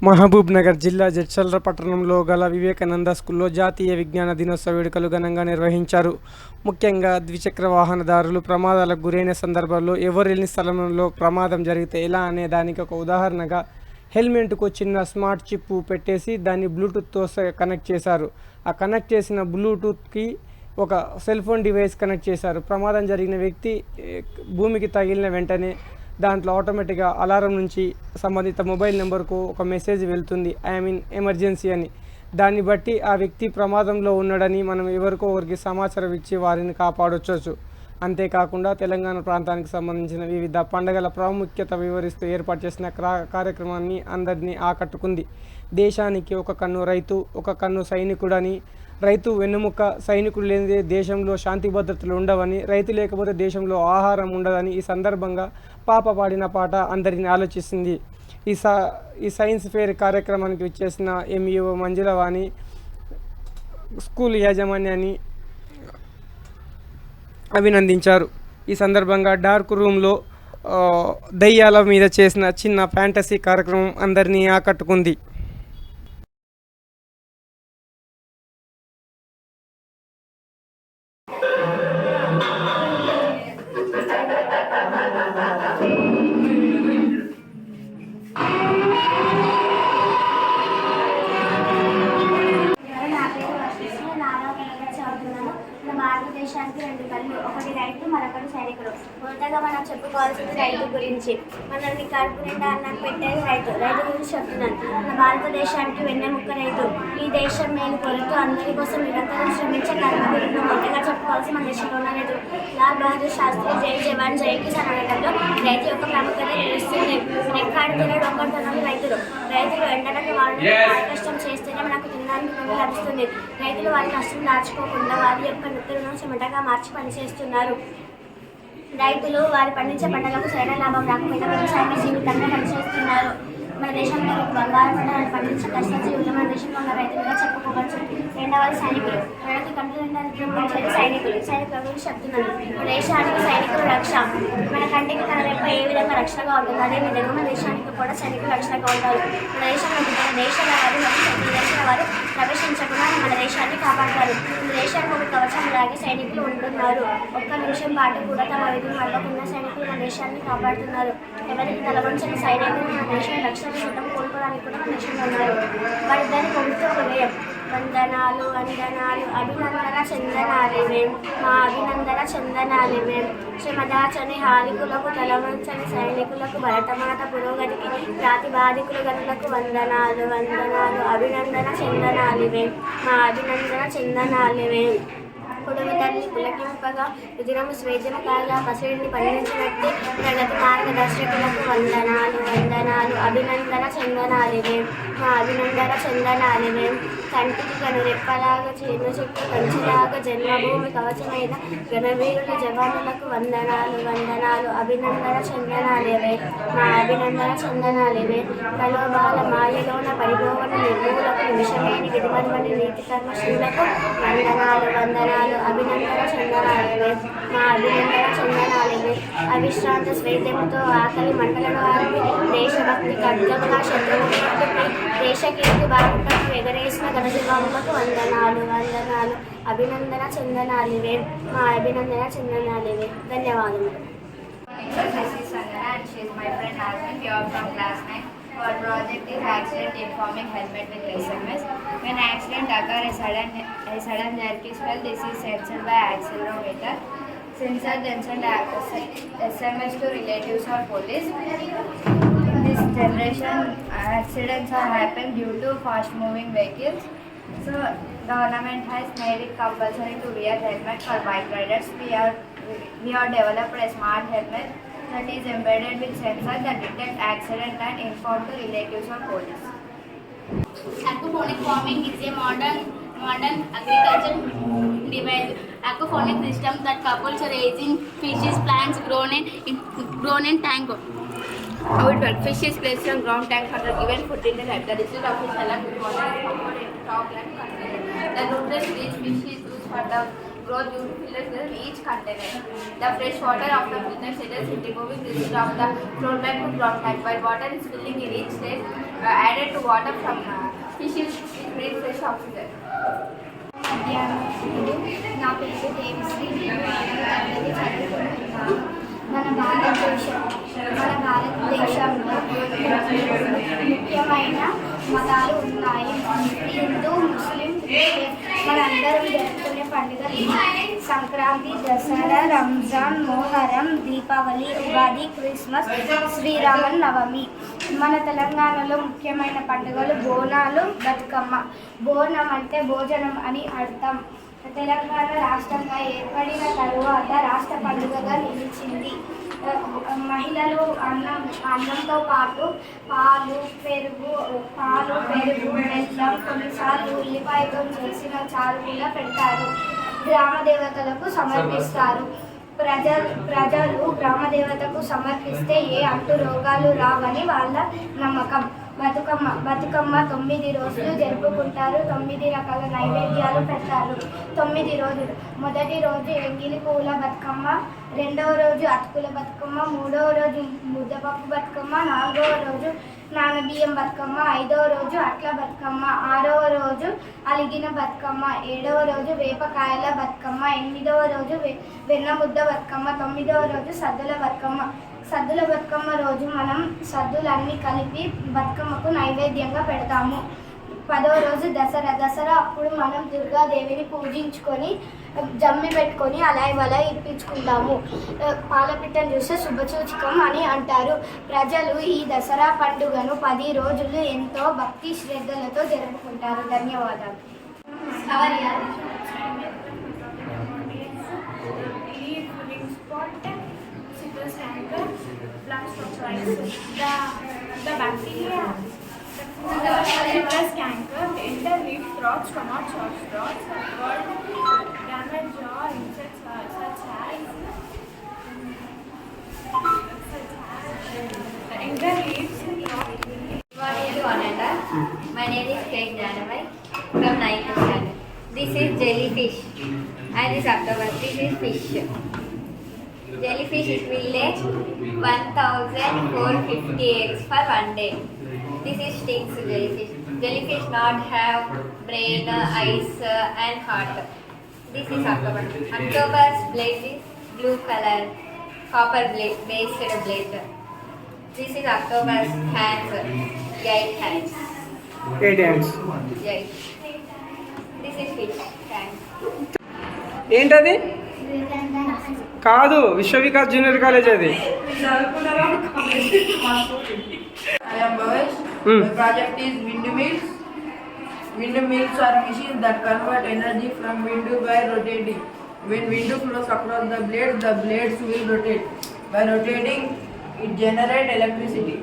మహబూబ్ నగర్ జిల్లా జడ్చర్ల పట్టణంలో గల వివేకానంద స్కూల్లో జాతీయ విజ్ఞాన దినోత్సవ వేడుకలు ఘనంగా నిర్వహించారు. ముఖ్యంగా ద్విచక్ర వాహనదారులు ప్రమాదాలకు గురైన సందర్భాల్లో ఎవరెళ్ళని స్థలంలో ప్రమాదం జరిగితే ఎలా అనే దానికి ఒక ఉదాహరణగా హెల్మెట్కు చిన్న స్మార్ట్ చిప్ పెట్టేసి దాన్ని బ్లూటూత్తో కనెక్ట్ చేశారు. ఆ కనెక్ట్ చేసిన బ్లూటూత్కి ఒక సెల్ ఫోన్ డివైస్ కనెక్ట్ చేశారు. ప్రమాదం జరిగిన వ్యక్తి భూమికి తగిలిన వెంటనే దాంట్లో ఆటోమేటిక్గా అలారం నుంచి సంబంధిత మొబైల్ నెంబర్కు ఒక మెసేజ్ వెళ్తుంది, ఎమర్జెన్సీ అని. దాన్ని బట్టి ఆ వ్యక్తి ప్రమాదంలో ఉన్నాడని మనం ఎవరికో ఒకరికి సమాచారం ఇచ్చి వారిని కాపాడవచ్చు. అంతేకాకుండా తెలంగాణ ప్రాంతానికి సంబంధించిన వివిధ పండుగల ప్రాముఖ్యత వివరిస్తూ ఏర్పాటు చేసిన కార్యక్రమాన్ని అందరినీ ఆకట్టుకుంది. దేశానికి ఒక కన్ను రైతు, ఒక కన్ను సైనికుడని, రైతు వెన్నుముక్క, సైనికుడు లేనిదే దేశంలో శాంతి భద్రతలు ఉండవని, రైతు లేకపోతే దేశంలో ఆహారం ఉండదని ఈ సందర్భంగా పాప పాడిన పాట అందరిని ఆలోచిస్తుంది. ఈ సైన్స్ ఫేర్ కార్యక్రమానికి వచ్చేసిన ఎంఈఓ మంజులవాణి, స్కూల్ యాజమాన్యాన్ని అభినందించారు. ఈ సందర్భంగా డార్క్ రూమ్లో దయ్యాల మీద చేసిన చిన్న ఫ్యాంటసీ కార్యక్రమం అందరినీ ఆకట్టుకుంది. భారతదేశానికి రెండు కళ్ళు, ఒకటి రైతు, మరొకటి సైనికుడు. మొదటగా మనం చెప్పుకోవాల్సింది రైతు గురించి. మనల్ని కడుపు నిండా అన్నం పెట్టేది రైతు. రైతు గురించి చెప్తున్నాను. మన భారతదేశానికి వెన్నెముక్క రైతు. ఈ దేశం మేలు కోరుతూ అందరి కోసం నిరంతరం శ్రమించే కర్మవీరుడు. మొదటగా చెప్పుకోవాల్సి మన దేశంలో ఉన్న రైతు. లాల్ బహదూర్ శాస్త్రి జై జవాన్ జై కిసాన్ అనడంలో రైతు యొక్క ప్రాముఖ్యత తెలుస్తుంది. రెక్కాడితేనే డొంకడుతున్నది రైతులు. రైతులు ఎండలకు వాళ్ళని కష్టం చేస్తేనే మనకు తినడానికి నూనె లభిస్తుంది. రైతులు వారి కష్టం దాచుకోకుండా వారి యొక్క నృత్యులను చెమటగా మార్చి పనిచేస్తున్నారు. రైతులు వారి పండించే పంటలకు సరైన లాభం రాకపోయినా వ్యవసాయ జీవితంగా పనిచేస్తున్నారు. మన దేశంలో బంగారు పంటలను పండించే కష్టజీవులు మన దేశంలో ఉన్న రైతులుగా చెప్పుకోవచ్చు. రెండవది సైనికులు. మనకి కంటి సైనికులు. సైనికుల గురించి చెప్తున్నాను. మన దేశానికి సైనికులు రక్ష. మన కంటికి కనలేక ఏ విధంగా రక్షణగా ఉంటుంది, అదేవిధంగా మన దేశానికి కూడా సైనికులు రక్షణగా ఉంటారు. మన దేశంలో మన దేశాల వారు మరియు దేశాల వారు ప్రవేశించకుండా మన దేశాన్ని కాపాడతారు. మన దేశానికి ఒక కవచం లాగే సైనికులు ఉంటున్నారు. ఒక్క నిమిషం పాటు కూడా తమ విధులు మళ్ళకుండా సైనికులు మన దేశాన్ని కాపాడుతున్నారు. ఎవరికి తలవంచని సైనికులు మన దేశం రక్షణ చట్టం కోల్పోవడానికి కూడా మన దేశంలో ఉన్నారు. వారిద్దరిని పొగిడితే ఒక వ్యయం. వందనాలు వందనాలు అభినందన చందనాలివే, మా అభినందన చందనాలివే. శ్రమదాచని హాలికులకు, తలవంచని సైనికులకు, భరతమాత పురోగతికి ప్రాతిపాదికులు గనులకు వందనాలు వందనాలు అభినందన చందనాలివే, మా అభినందన చందనాలివే. పొడుగు తల్లి పులకింపగా రుదిరము స్వేదన కాగా పసిడిని పండించినట్టే ప్రగతి మార్గదర్శకులకు వందనాలు వందనాలు అభినందన చందనాలివే, మా అభినందన చందనాలివే. కంటికి గను రెప్పలాగా చిన్న చెట్టు కంచిలాగా జన్మభూమి కవచమైన ఘనవీరుల జవానులకు వందనాలు వందనాలు అభినందన చందనాలివే, మా అభినందన చందనాలివే. ప్రలోభాల మాయలోన పరిభోవన నిర్మూలకు నిమిషమేని విధిమన్మని నీతి కర్మశీలకు వందనాలు వందనాలు అభినందన చందనాలివే, మా అభినందన చందనాలివే. అవిశ్రాంత స్వేద్యముతో ఆకలి మంటలను ఆర్పి దేశభక్తి ఖడ్గంగా శత్రువుని దేశ కీర్తి బాగుంటకు ఎగరేసిన ఘనజవానులకు వందనాలు వందనాలు అభినందన చందనాలివే, మా అభినందన చందనాలివే. ధన్యవాదములు. Our project is accident informing helmet with SMS. When accident occurs, a sudden jerk is felt. This is censored by accelerometer. Sensor then send SMS to relatives or police. In this generation, accidents are happening due to fast-moving vehicles. So, government has made it compulsory to wear helmet for bike riders. We have developed a smart helmet that is embedded with sensors that detect accident and inform to relatives or police. Aquaponic farming is a modern agriculture device. Aquaponic system that couples raising fishes, plants grown in tank. How it works? Fish is placed on ground tank under given food in the tank. The district of fish salad with water is poured in top left container. The nutrients rich fish is used for the grow due to filters in each container. The fresh water of the filter settles in removing this from the floor bag to ground tank. While water is filling in each stage, added to water from fishes, it brings fresh oxygen. మధ్యాహ్నం నా పేరు దేవిశ్రీ నేను 8వ తరగతి చదువుకుంటున్నాను. మన భారతదేశంలో ముఖ్యమైన మతాలు ఉన్నాయి. హిందూ, ముస్లిం, క్రిస్టియన్. మనందరం జరుపుకునే పండుగలు సంక్రాంతి, దసరా, రంజాన్, మొహరం, దీపావళి, ఉగాది, క్రిస్మస్, శ్రీరామనవమి. మన తెలంగాణలో ముఖ్యమైన పండుగలు బోనాలు, బతుకమ్మ. బోనం అంటే భోజనం అని అర్థం. తెలంగాణ రాష్ట్రంగా ఏర్పడిన తరువాత రాష్ట్ర పండుగగా నిలిచింది. మహిళలు అన్నంతో పాటు పాలు పెరుగు, బెల్లం, కొన్నిసార్లు ఉల్లిపాయతో చేసిన చారు కూడా పెడతారు. గ్రామ దేవతలకు సమర్పిస్తారు. ప్రజలు గ్రామ దేవతకు సమర్పిస్తే ఏ అంటు రోగాలు రావని వాళ్ళ నమ్మకం. బతుకమ్మ 9 రోజులు జరుపుకుంటారు. 9 రకాల నైవేద్యాలు పెడతారు. 9 రోజులు. మొదటి రోజు ఎంగిలి పువ్వుల బతుకమ్మ, 2వ రోజు అటుకుల బతుకమ్మ, 3వ రోజు ముద్దపప్పు బతుకమ్మ, 4వ రోజు నానబియ్యం బతుకమ్మ, 5వ రోజు అట్ల బతుకమ్మ, 6వ రోజు అలిగిన బతుకమ్మ, 7వ రోజు వేపకాయల బతుకమ్మ, 8వ రోజు వెన్న ముద్ద బతుకమ్మ, 9వ రోజు సద్దుల బతుకమ్మ. సద్దుల బతుకమ్మ రోజు మనం సద్దులన్నీ కలిపి బతుకమ్మకు నైవేద్యంగా పెడతాము. 10వ రోజు దసరా అప్పుడు మనం దుర్గాదేవిని పూజించుకొని జమ్మి పెట్టుకొని అలై ఇప్పించుకుంటాము. పాలపిట్టను చూస్తే శుభసూచకం అని అంటారు. ప్రజలు ఈ దసరా పండుగను 10 రోజులు ఎంతో భక్తి శ్రద్ధలతో జరుపుకుంటారు. ధన్యవాదాలు. The bacteria, the citrus canker, enter leaf rots, cannot short rots, avoid damage or insects such as enter leaves rot. Good morning to Ananda. My name is K. Janamai from 9th standard. This is jellyfish and this octopus. This is fish. Jellyfish will lay 1450 eggs for 1 day. This is stinks jellyfish. Jellyfish not have brain, eyes and heart. This is octopus. Octopus blade is blue color, copper blade, based blade. This is octopus hands, 8 hands. 8 hands. 8. This is fish hands. ఏంటది? కాదు, విశ్వవికాస్ junior college అది. I am Bhavesh. My project is windmills. Windmills are machines that convert energy from wind by rotating. When wind flows across the blades will rotate. By rotating, it generates electricity.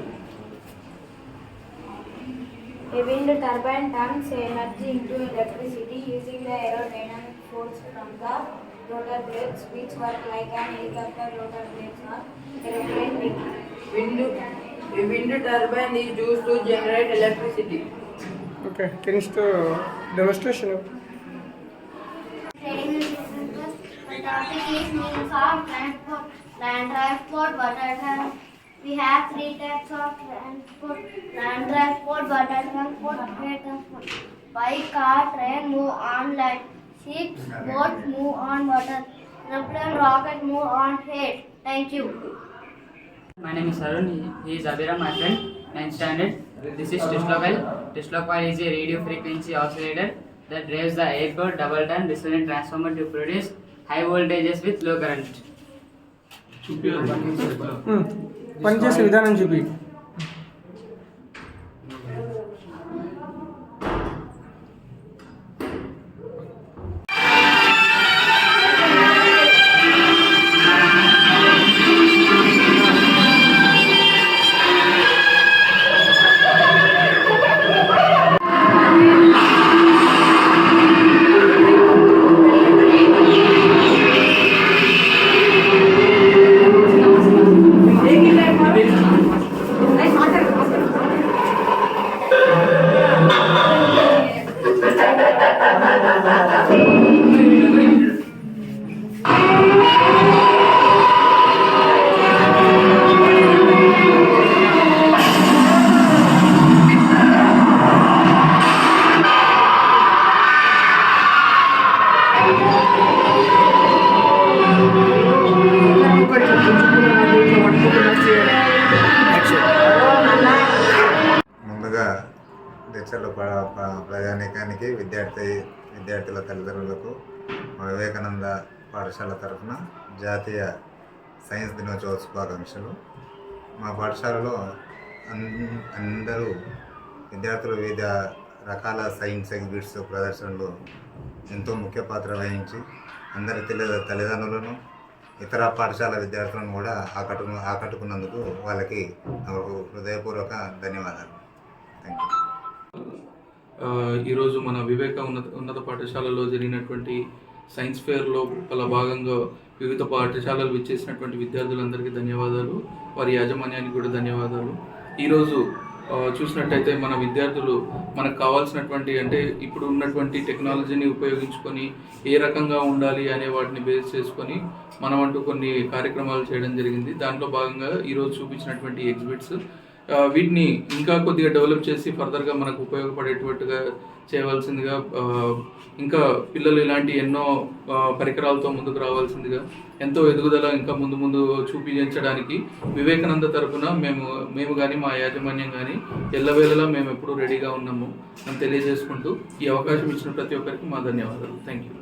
A wind turbine turns energy into electricity using the aerodynamic force from the rotor blades, which work like an helicopter rotor blades or aeroplane wing. A wind turbine is used to generate electricity. Okay, finish to demonstration. The topic is means of transport. Land transport, water transport. We have 3 types of transport: land transport, water transport, air transport. Bike, car, train move on land. Ships, boats move on water. Airplane, rocket move on air. Thank you. My name is Arun. He is Abhiram, my friend, 9th standard. This is Tishlokal. Tishlokal is a radio frequency oscillator that drives the air-core double-turn resonant transformer to produce high voltages with low current. పనిచేసే విధానం చూపి. లెక్చర్ల ప్రజానీకానికి విద్యార్థుల తల్లిదండ్రులకు మా వివేకానంద పాఠశాల తరఫున జాతీయ సైన్స్ దినోత్సవ శుభాకాంక్షలు. మా పాఠశాలలో అందరూ విద్యార్థులు వివిధ రకాల సైన్స్ ఎగ్జిబిట్స్ ప్రదర్శనలు ఎంతో ముఖ్య పాత్ర వహించి అందరి తల్లిదండ్రులను ఇతర పాఠశాల విద్యార్థులను కూడా ఆకట్టుకున్నందుకు వాళ్ళకి నాకు హృదయపూర్వక ధన్యవాదాలు. Thank you. ఈరోజు మన వివేక ఉన్నత పాఠశాలలో జరిగినటువంటి సైన్స్ ఫేర్లో భాగంగా వివిధ పాఠశాలలు విచ్చేసినటువంటి విద్యార్థులందరికీ ధన్యవాదాలు, వారి యాజమాన్యానికి కూడా ధన్యవాదాలు. ఈరోజు చూసినట్టయితే మన విద్యార్థులు మనకు కావాల్సినటువంటి అంటే ఇప్పుడు ఉన్నటువంటి టెక్నాలజీని ఉపయోగించుకొని ఏ రకంగా ఉండాలి అనే వాటిని బేస్ చేసుకొని మనం అంటూ కొన్ని కార్యక్రమాలు చేయడం జరిగింది. దాంట్లో భాగంగా ఈరోజు చూపించినటువంటి ఎగ్జిబిట్స్ వీటిని ఇంకా కొద్దిగా డెవలప్ చేసి ఫర్దర్గా మనకు ఉపయోగపడేటట్టుగా చేయవలసిందిగా, ఇంకా పిల్లలు ఇలాంటి ఎన్నో పరికరాలతో ముందుకు రావాల్సిందిగా, ఎంతో ఎదుగుదల ఇంకా ముందు చూపించడానికి వివేకానంద తరఫున మేము కానీ మా యాజమాన్యం కానీ ఎల్లవేళలా మేము ఎప్పుడూ రెడీగా ఉన్నాము అని తెలియజేసుకుంటూ ఈ అవకాశం ఇచ్చిన ప్రతి ఒక్కరికి మా ధన్యవాదాలు. Thank you.